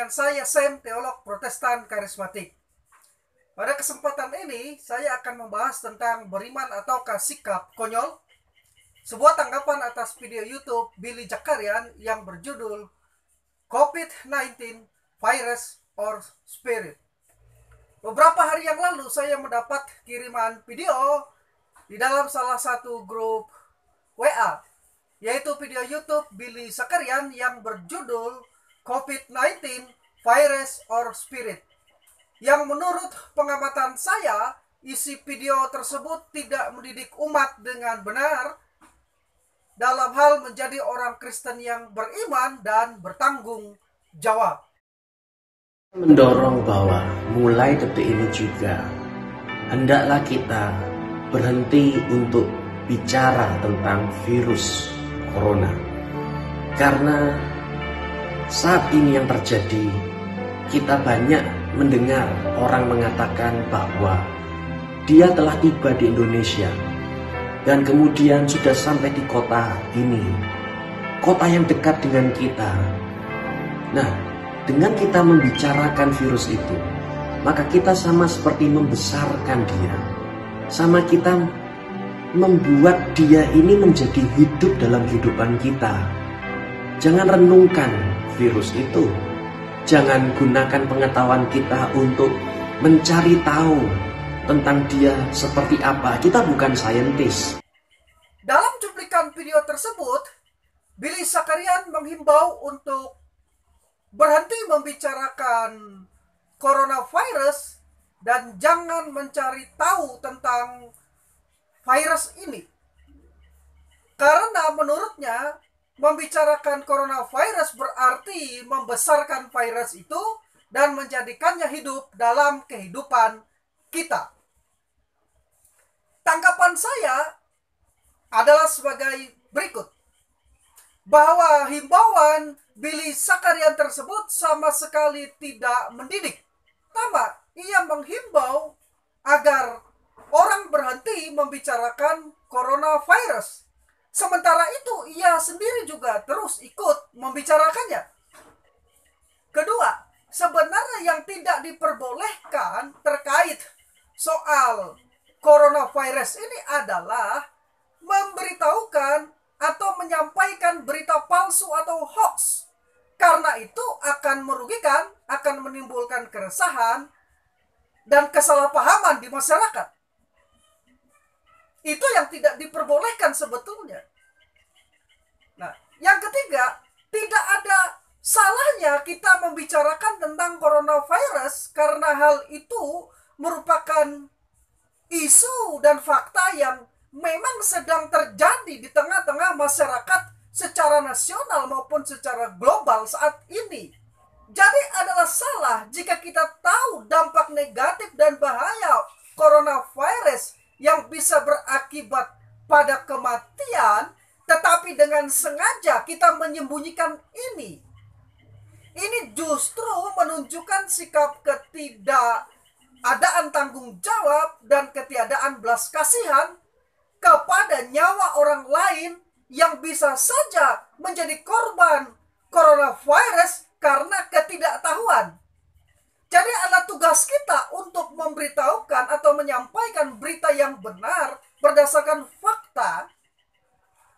dengan saya Sam, teolog Protestan Karismatik. Pada kesempatan ini saya akan membahas tentang beriman ataukah sikap konyol, sebuah tanggapan atas video YouTube Billy Zakarian yang berjudul COVID-19 Virus or Spirit. Beberapa hari yang lalu saya mendapat kiriman video di dalam salah satu grup WA, yaitu video YouTube Billy Zakarian yang berjudul COVID-19 Virus or Spirit, yang menurut pengamatan saya isi video tersebut tidak mendidik umat dengan benar dalam hal menjadi orang Kristen yang beriman dan bertanggung jawab. Mendorong bahwa mulai detik ini juga hendaklah kita berhenti untuk bicara tentang virus corona, karena saat ini yang terjadi, kita banyak mendengar orang mengatakan bahwa dia telah tiba di Indonesia dan kemudian sudah sampai di kota ini, kota yang dekat dengan kita. Nah, dengan kita membicarakan virus itu, maka kita sama seperti membesarkan dia, sama kita membuat dia ini menjadi hidup dalam kehidupan kita. Jangan renungkan virus itu. Jangan gunakan pengetahuan kita untuk mencari tahu tentang dia seperti apa. Kita bukan saintis. Dalam cuplikan video tersebut, Billy Zakarian menghimbau untuk berhenti membicarakan coronavirus dan jangan mencari tahu tentang virus ini. Karena menurutnya membicarakan coronavirus berarti membesarkan virus itu dan menjadikannya hidup dalam kehidupan kita. Tanggapan saya adalah sebagai berikut, bahwa himbauan Billy Zakarian tersebut sama sekali tidak mendidik. Pertama, ia menghimbau agar orang berhenti membicarakan coronavirus. Sementara itu, ia sendiri juga terus ikut membicarakannya. Kedua, sebenarnya yang tidak diperbolehkan terkait soal coronavirus ini adalah memberitahukan atau menyampaikan berita palsu atau hoax. Karena itu akan merugikan, akan menimbulkan keresahan dan kesalahpahaman di masyarakat. Itu yang tidak diperbolehkan sebetulnya. Nah, yang ketiga, tidak ada salahnya kita membicarakan tentang coronavirus karena hal itu merupakan isu dan fakta yang memang sedang terjadi di tengah-tengah masyarakat secara nasional maupun secara global saat ini. Jadi adalah salah jika kita tahu dampak negatif dan bahaya coronavirus yang bisa berakibat pada kematian, tetapi dengan sengaja kita menyembunyikan ini. Ini justru menunjukkan sikap ketidakadaan tanggung jawab dan ketiadaan belas kasihan kepada nyawa orang lain yang bisa saja menjadi korban coronavirus karena ketidaktahuan. Jadi adalah tugas kita untuk memberitahukan atau menyampaikan berita yang benar berdasarkan fakta,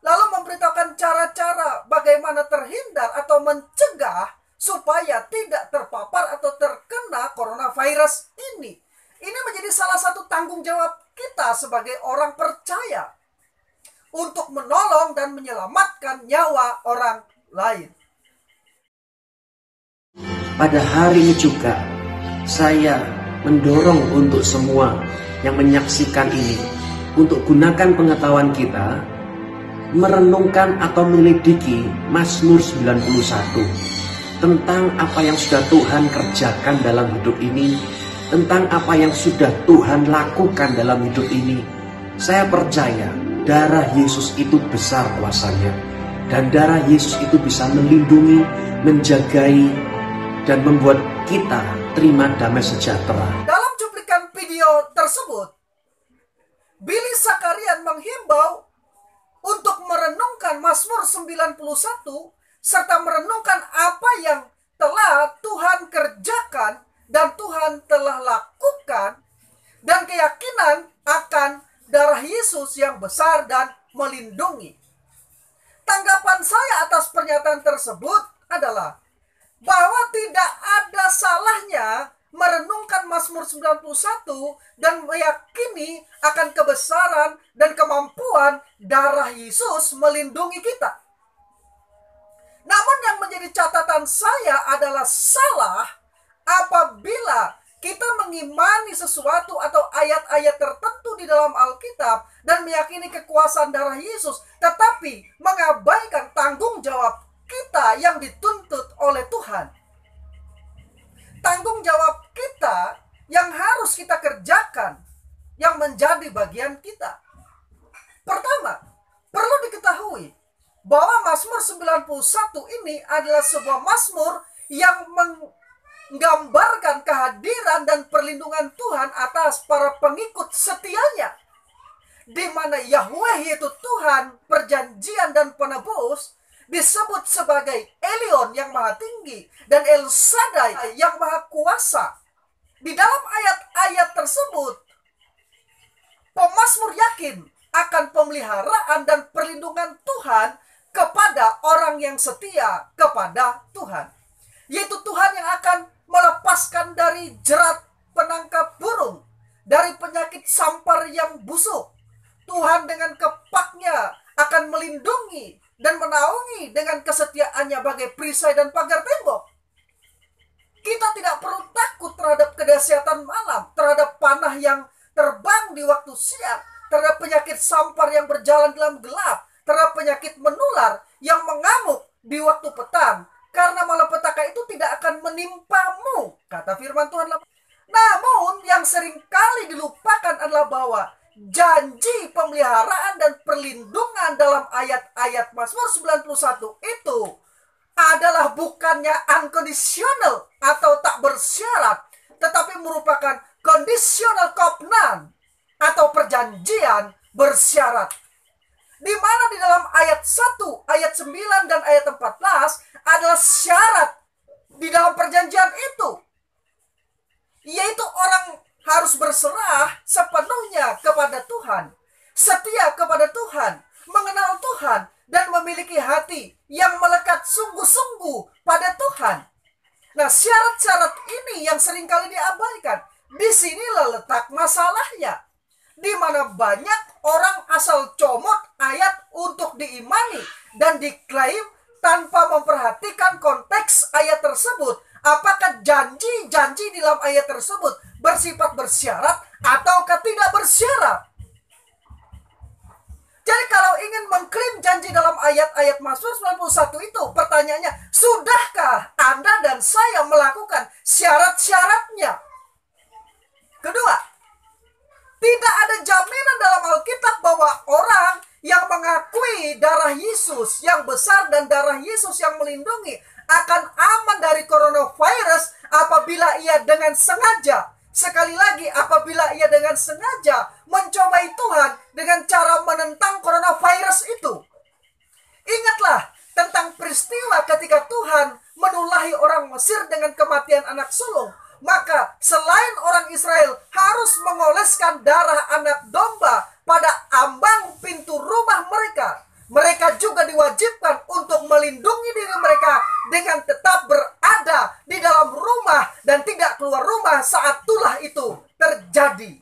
lalu memberitahukan cara-cara bagaimana terhindar atau mencegah supaya tidak terpapar atau terkena coronavirus ini. Ini menjadi salah satu tanggung jawab kita sebagai orang percaya untuk menolong dan menyelamatkan nyawa orang lain. Pada hari ini juga saya mendorong untuk semua yang menyaksikan ini untuk gunakan pengetahuan kita merenungkan atau menyelidiki Mazmur 91 tentang apa yang sudah Tuhan kerjakan dalam hidup ini, tentang apa yang sudah Tuhan lakukan dalam hidup ini. Saya percaya darah Yesus itu besar kuasanya, dan darah Yesus itu bisa melindungi, menjagai, dan membuat kita terima damai sejahtera. Dalam cuplikan video tersebut, Billy Zakarian menghimbau untuk merenungkan Mazmur 91 serta merenungkan apa yang telah Tuhan kerjakan dan Tuhan telah lakukan, dan keyakinan akan darah Yesus yang besar dan melindungi. Tanggapan saya atas pernyataan tersebut adalah bahwa tidak ada salahnya merenungkan Mazmur 91 dan meyakini akan kebesaran dan kemampuan darah Yesus melindungi kita. Namun yang menjadi catatan saya adalah salah apabila kita mengimani sesuatu atau ayat-ayat tertentu di dalam Alkitab dan meyakini kekuasaan darah Yesus, tetapi mengabaikan tanggung jawab kita yang dituntut oleh Tuhan. Tanggung jawab kita yang harus kita kerjakan, yang menjadi bagian kita. Pertama, perlu diketahui bahwa Mazmur 91 ini adalah sebuah mazmur yang menggambarkan kehadiran dan perlindungan Tuhan atas para pengikut setianya, di mana Yahweh yaitu Tuhan perjanjian dan penebus disebut sebagai Elion yang maha tinggi dan El Shaddai yang maha kuasa. Di dalam ayat-ayat tersebut pemazmur yakin akan pemeliharaan dan perlindungan Tuhan kepada orang yang setia kepada Tuhan, yaitu Tuhan yang akan melepaskan dari jerat penangkap burung, dari penyakit sampar yang busuk. Tuhan dengan kepaknya akan melindungi dan menaungi dengan kesetiaannya bagai perisai dan pagar tembok. Kita tidak perlu takut terhadap kedahsyatan malam, terhadap panah yang terbang di waktu siang, terhadap penyakit sampar yang berjalan dalam gelap, terhadap penyakit menular yang mengamuk di waktu petang, karena malapetaka itu tidak akan menimpamu, kata firman Tuhan. Namun yang seringkali dilupakan adalah bahwa janji pemeliharaan dan perlindungan dalam ayat-ayat Mazmur 91 itu adalah bukannya unconditional atau tak bersyarat, tetapi merupakan conditional covenant atau perjanjian bersyarat. Di mana di dalam ayat 1, ayat 9 dan ayat 14 adalah syarat di dalam perjanjian itu, yaitu orang harus berserah sepenuhnya kepada Tuhan, setia kepada Tuhan, mengenal Tuhan, dan memiliki hati yang melekat sungguh-sungguh pada Tuhan. Nah, syarat-syarat ini yang seringkali diabaikan. Disinilah letak masalahnya, di mana banyak orang asal comot ayat untuk diimani dan diklaim tanpa memperhatikan konteks ayat tersebut. Apakah janji-janji di dalam ayat tersebut bersifat bersyarat ataukah tidak bersyarat? Jadi kalau ingin mengklaim janji dalam ayat-ayat Mazmur 91 itu, pertanyaannya, sudahkah Anda dan saya melakukan syarat-syaratnya? Kedua, tidak ada jaminan dalam Alkitab bahwa orang yang mengakui darah Yesus yang besar dan darah Yesus yang melindungi akan aman dari coronavirus apabila ia dengan sengaja, sekali lagi apabila ia dengan sengaja mencobai Tuhan dengan cara menentang coronavirus itu. Ingatlah tentang peristiwa ketika Tuhan menulahi orang Mesir dengan kematian anak sulung. Maka selain orang Israel harus mengoleskan darah anak domba pada ambang pintu rumah mereka, mereka juga diwajibkan untuk melindungi diri mereka dengan tetap berada di dalam rumah dan tidak keluar rumah saat tulah itu terjadi.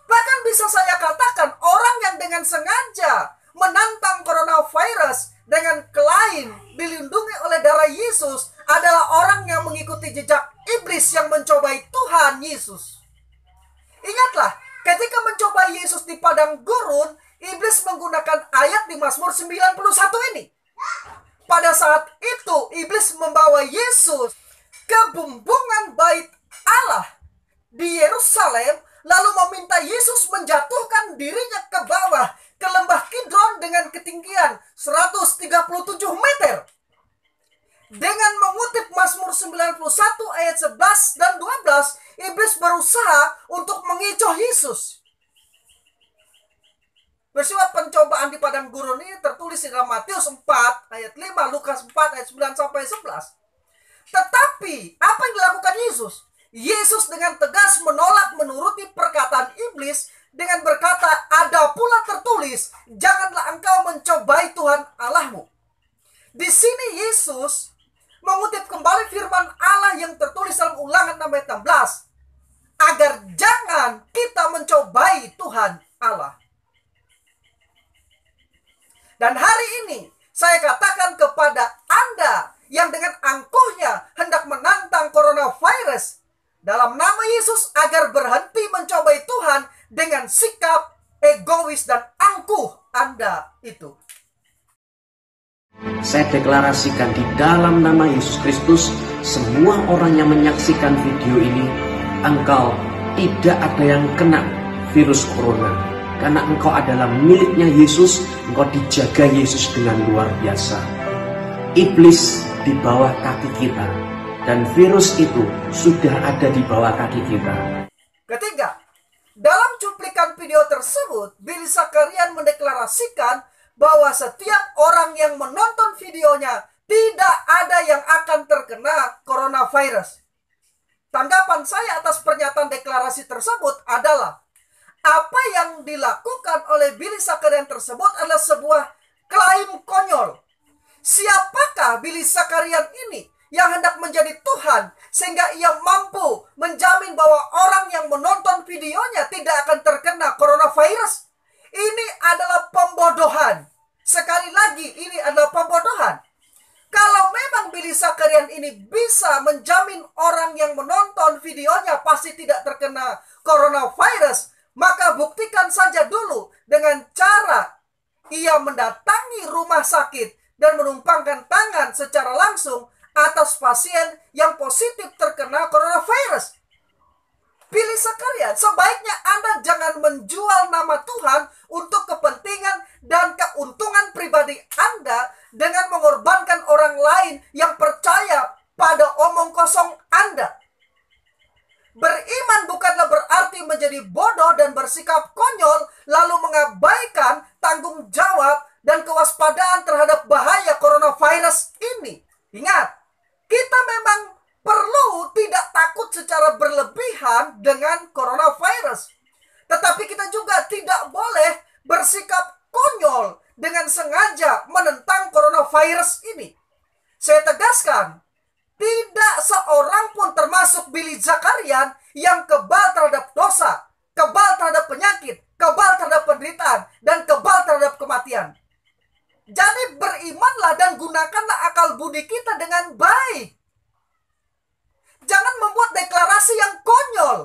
Bahkan bisa saya katakan orang yang dengan sengaja menantang coronavirus dengan klaim dilindungi oleh darah Yesus adalah orang yang mengikuti jejak iblis yang mencobai Tuhan Yesus. Ingatlah, ketika mencobai Yesus di padang gurun, iblis menggunakan ayat di Mazmur 91 ini. Pada saat itu, iblis membawa Yesus ke bumbungan bait Allah di Yerusalem, lalu meminta Yesus menjatuhkan dirinya ke bawah, ke lembah Kidron dengan ketinggian 137 meter. Dengan mengutip Mazmur 91 ayat 11 dan 12, iblis berusaha untuk mengecoh Yesus. Peristiwa pencobaan di padang gurun ini tertulis di dalam Matius 4 ayat 5, Lukas 4 ayat 9 sampai 11. Tetapi apa yang dilakukan Yesus? Yesus dengan tegas menolak menuruti perkataan iblis dengan berkata, ada pula tertulis, janganlah engkau mencobai Tuhan Allahmu. Di sini Yesus mengutip kembali firman Allah yang tertulis dalam Ulangan 6 ayat 16, agar jangan kita mencobai Tuhan Allah. Dan hari ini saya katakan kepada Anda yang dengan angkuhnya hendak menantang coronavirus dalam nama Yesus agar berhenti mencobai Tuhan dengan sikap egois dan angkuh Anda itu. Saya deklarasikan di dalam nama Yesus Kristus, semua orang yang menyaksikan video ini, engkau tidak ada yang kena virus corona. Karena engkau adalah miliknya Yesus, engkau dijaga Yesus dengan luar biasa. Iblis di bawah kaki kita, dan virus itu sudah ada di bawah kaki kita. Ketiga, dalam cuplikan video tersebut, Billy Zakarian mendeklarasikan bahwa setiap orang yang menonton videonya tidak ada yang akan terkena coronavirus. Tanggapan saya atas pernyataan deklarasi tersebut adalah, apa yang dilakukan oleh Billy Zakarian tersebut adalah sebuah klaim konyol. Siapakah Billy Zakarian ini yang hendak menjadi Tuhan sehingga ia mampu menjamin bahwa orang yang menonton videonya tidak akan terkena coronavirus? Ini adalah pembodohan. Sekali lagi, ini adalah pembodohan. Kalau memang Billy Zakarian ini bisa menjamin orang yang menonton videonya pasti tidak terkena coronavirus, maka buktikan saja dulu dengan cara ia mendatangi rumah sakit dan menumpangkan tangan secara langsung atas pasien yang positif terkena coronavirus. Billy Zakarian, sebaiknya Anda jangan menjual nama Tuhan untuk kepentingan dan keuntungan pribadi Anda dengan mengorbankan orang lain yang percaya pada omong kosong Anda. Beriman bukanlah berarti menjadi bodoh dan bersikap konyol lalu mengabaikan tanggung jawab dan kewaspadaan terhadap bahaya coronavirus ini. Ingat, kita memang perlu tidak takut secara berlebihan dengan coronavirus. Tetapi kita juga tidak boleh bersikap konyol dengan sengaja menentang coronavirus ini. Saya tegaskan, tidak seorang pun termasuk Billy Zakarian yang kebal terhadap dosa, kebal terhadap penyakit, kebal terhadap penderitaan, dan kebal terhadap kematian. Jadi berimanlah dan gunakanlah akal budi kita dengan baik. Jangan membuat deklarasi yang konyol.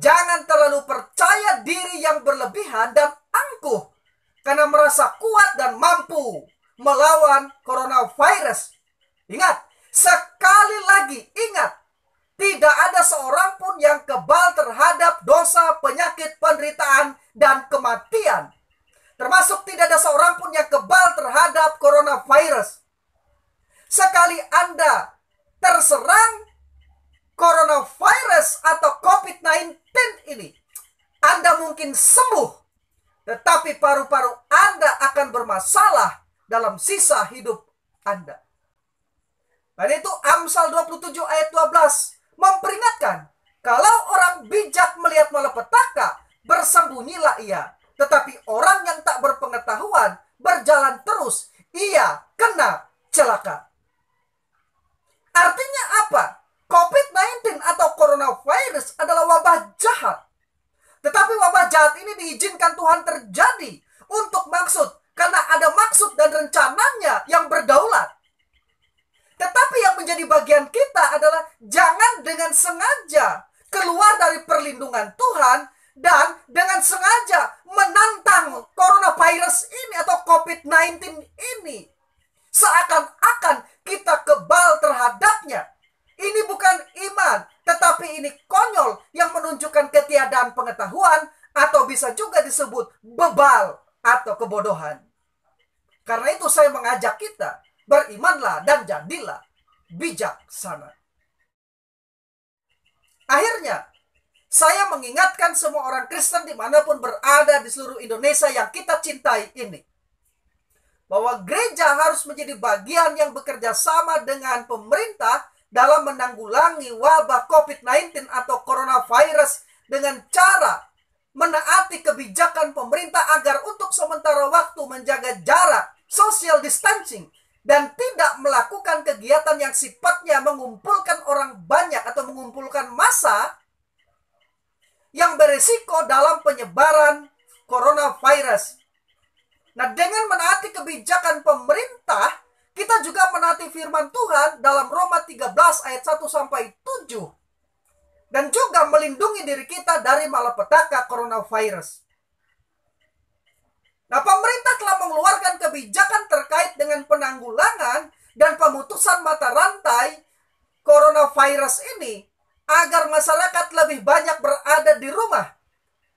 Jangan terlalu percaya diri yang berlebihan dan angkuh karena merasa kuat dan mampu melawan coronavirus. Ingat, sekali lagi ingat, tidak ada seorang pun yang kebal terhadap dosa, penyakit, penderitaan, dan kematian. Termasuk tidak ada seorang pun yang kebal terhadap coronavirus. Sekali Anda terserang coronavirus atau COVID-19 ini, Anda mungkin sembuh, tetapi paru-paru Anda akan bermasalah dalam sisa hidup Anda. Dan itu Amsal 27 ayat 12 memperingatkan, kalau orang bijak melihat malapetaka, bersembunyilah ia. Tetapi orang yang tak berpengetahuan berjalan terus, ia kena celaka. Artinya apa? COVID-19 atau coronavirus adalah wabah jahat. Tetapi wabah jahat ini diizinkan Tuhan terjadi untuk maksud, karena ada maksud dan rencananya yang berdaulat. Tetapi yang menjadi bagian kita adalah jangan dengan sengaja keluar dari perlindungan Tuhan dan dengan sengaja menantang coronavirus ini atau COVID-19 ini. Seakan-akan kita kebal terhadapnya. Ini bukan iman, tetapi ini konyol yang menunjukkan ketiadaan pengetahuan atau bisa juga disebut bebal atau kebodohan. Karena itu saya mengajak kita, berimanlah dan jadilah bijaksana. Akhirnya, saya mengingatkan semua orang Kristen dimanapun berada di seluruh Indonesia yang kita cintai ini, bahwa gereja harus menjadi bagian yang bekerja sama dengan pemerintah dalam menanggulangi wabah COVID-19 atau coronavirus dengan cara menaati kebijakan pemerintah agar untuk sementara waktu menjaga jarak, social distancing, dan tidak melakukan kegiatan yang sifatnya mengumpulkan orang banyak atau mengumpulkan massa yang berisiko dalam penyebaran coronavirus. Nah, dengan menaati kebijakan pemerintah, kita juga menaati firman Tuhan dalam Roma 13 ayat 1-7. Dan juga melindungi diri kita dari malapetaka coronavirus. Nah, pemerintah telah mengeluarkan kebijakan terkait dengan penanggulangan dan pemutusan mata rantai coronavirus ini agar masyarakat lebih banyak berada di rumah,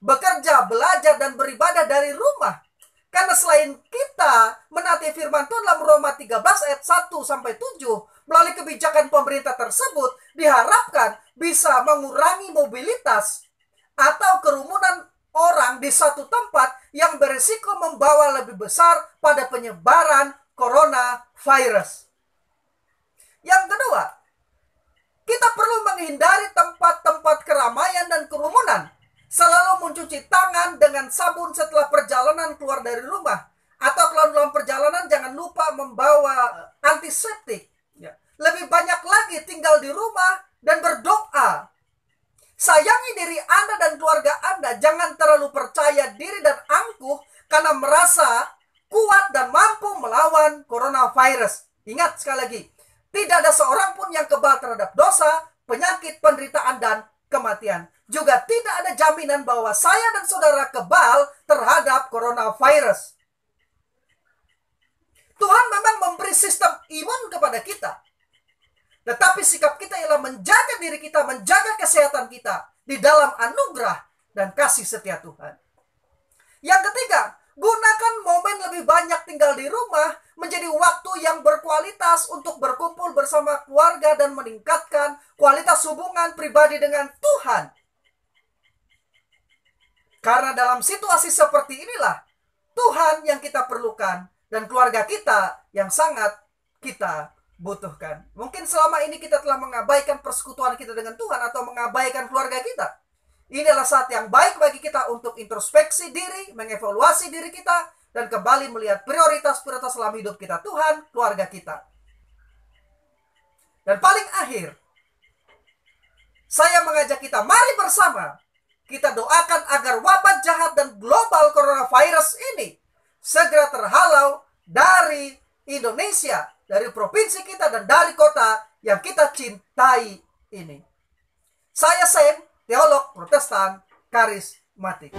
bekerja, belajar, dan beribadah dari rumah. Karena selain kita menaati firman Tuhan dalam Roma 13 ayat 1-7, melalui kebijakan pemerintah tersebut diharapkan bisa mengurangi mobilitas atau kerumunan orang di satu tempat yang berisiko membawa lebih besar pada penyebaran coronavirus. Yang kedua, kita perlu menghindari tempat-tempat keramaian dan kerumunan. Selalu mencuci tangan dengan sabun setelah perjalanan keluar dari rumah. Atau kalau dalam perjalanan jangan lupa membawa antiseptik. Lebih banyak lagi tinggal di rumah dan berdoa. Sayangi diri Anda dan keluarga Anda. Jangan terlalu percaya diri dan angkuh karena merasa kuat dan mampu melawan coronavirus. Ingat sekali lagi, tidak ada seorang pun yang kebal terhadap dosa, penyakit, penderitaan, dan kematian. Juga tidak ada jaminan bahwa saya dan saudara kebal terhadap coronavirus. Tuhan memang memberi sistem imun kepada kita. Tetapi sikap kita ialah menjaga diri kita, menjaga kesehatan kita di dalam anugerah dan kasih setia Tuhan. Yang ketiga, gunakan momen lebih banyak tinggal di rumah menjadi waktu yang berkualitas untuk berkumpul bersama keluarga dan meningkatkan kualitas hubungan pribadi dengan Tuhan. Karena dalam situasi seperti inilah Tuhan yang kita perlukan dan keluarga kita yang sangat kita butuhkan. Mungkin selama ini kita telah mengabaikan persekutuan kita dengan Tuhan atau mengabaikan keluarga kita. Ini adalah saat yang baik bagi kita untuk introspeksi diri, mengevaluasi diri kita, dan kembali melihat prioritas-prioritas dalam hidup kita, Tuhan, keluarga kita. Dan paling akhir, saya mengajak kita, mari bersama kita doakan agar wabah jahat dan global coronavirus ini segera terhalau dari Indonesia, dari provinsi kita, dan dari kota yang kita cintai ini. Saya Sam, teolog Protestan karismatik.